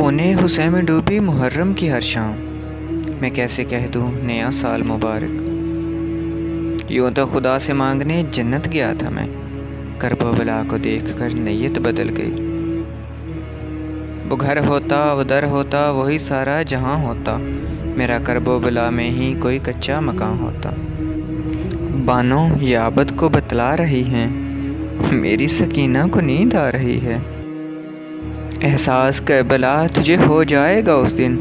خون حسین میں ڈوبی محرم کی ہر شام، میں کیسے کہہ دوں نیا سال مبارک۔ یوں تو خدا سے مانگنے جنت گیا تھا میں، کرب و بلا کو دیکھ کر نیت بدل گئی۔ وہ گھر ہوتا وہ در ہوتا وہی سارا جہاں ہوتا، میرا کرب و بلا میں ہی کوئی کچا مکان ہوتا۔ بانو یہ عابد کو بتلا رہی ہیں، میری سکینہ کو نیند آ رہی ہے۔ احساس کربلا تجھے ہو جائے گا اس دن،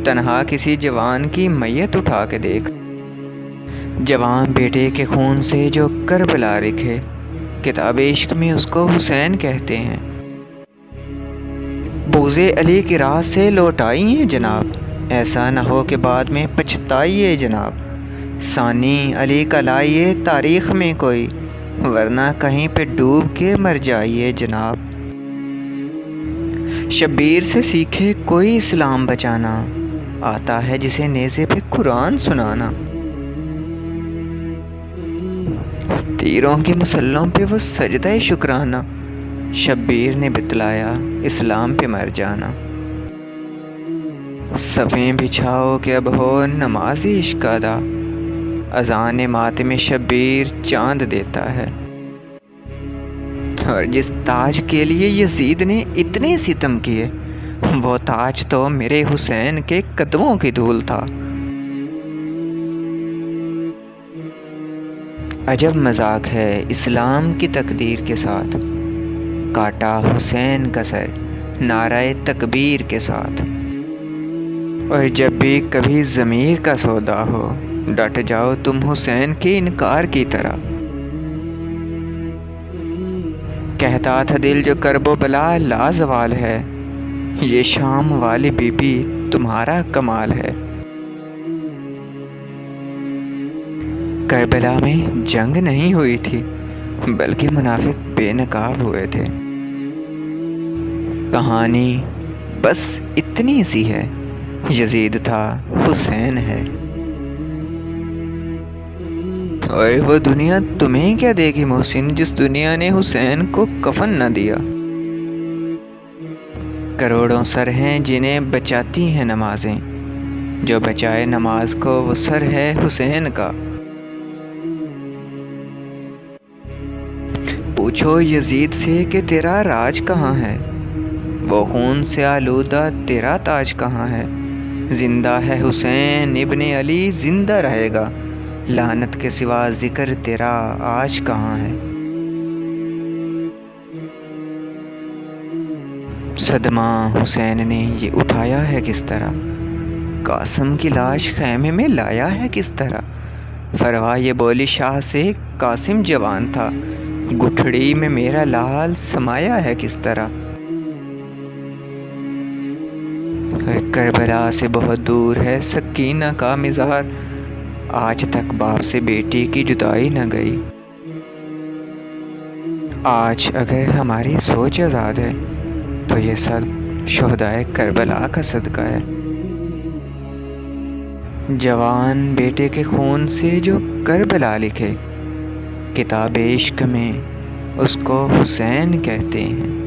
تنہا کسی جوان کی میت اٹھا کے دیکھ۔ جوان بیٹے کے خون سے جو کربلا لکھے، کتاب عشق میں اس کو حسین کہتے ہیں۔ بوزے علی کی راہ سے لوٹ آئیے جناب، ایسا نہ ہو کہ بعد میں پچھتائیے جناب۔ ثانی علی کا لائیے تاریخ میں کوئی، ورنہ کہیں پہ ڈوب کے مر جائیے جناب۔ شبیر سے سیکھے کوئی اسلام بچانا، آتا ہے جسے نیزے پہ قرآن سنانا۔ تیروں کے مسلوں پہ وہ سجدہ شکرانہ، شبیر نے بتلایا اسلام پہ مر جانا۔ صفیں بچھاؤ کہ اب ہو نماز عشق ادا، اذان ماتم شبیر چاند دیتا ہے۔ اور جس تاج کے لیے یزید نے اتنے ستم کیے، وہ تاج تو میرے حسین کے قدموں کی دھول تھا۔ عجب مذاق ہے اسلام کی تقدیر کے ساتھ، کاٹا حسین کا سر نعرہ تکبیر کے ساتھ۔ اور جب بھی کبھی ضمیر کا سودا ہو، ڈٹ جاؤ تم حسین کے انکار کی طرح۔ کہتا تھا دل جو کرب و بلا لازوال ہے، یہ شام والی بی بی تمہارا کمال ہے۔ کربلا میں جنگ نہیں ہوئی تھی، بلکہ منافق بے نقاب ہوئے تھے۔ کہانی بس اتنی سی ہے، یزید تھا حسین ہے۔ اور وہ دنیا تمہیں کیا دے گی محسن، جس دنیا نے حسین کو کفن نہ دیا۔ کروڑوں سر ہیں جنہیں بچاتی ہیں نمازیں، جو بچائے نماز کو وہ سر ہے حسین کا۔ پوچھو یزید سے کہ تیرا راج کہاں ہے، وہ خون سے آلودہ تیرا تاج کہاں ہے۔ زندہ ہے حسین ابن علی، زندہ رہے گا، لعنت کے سوا ذکر تیرا آج کہاں ہے۔ صدمہ حسین نے یہ اٹھایا ہے کس طرح، قاسم کی لاش خیمے میں لایا ہے کس طرح۔ فروا یہ بولی شاہ سے قاسم جوان تھا، گٹھڑی میں میرا لال سمایا ہے کس طرح۔ کربلا سے بہت دور ہے سکینہ کا مزار، آج تک باپ سے بیٹی کی جدائی نہ گئی۔ آج اگر ہماری سوچ آزاد ہے تو یہ سب شہدائے کربلا کا صدقہ ہے۔ جوان بیٹے کے خون سے جو کربلا لکھے، کتاب عشق میں اس کو حسین کہتے ہیں۔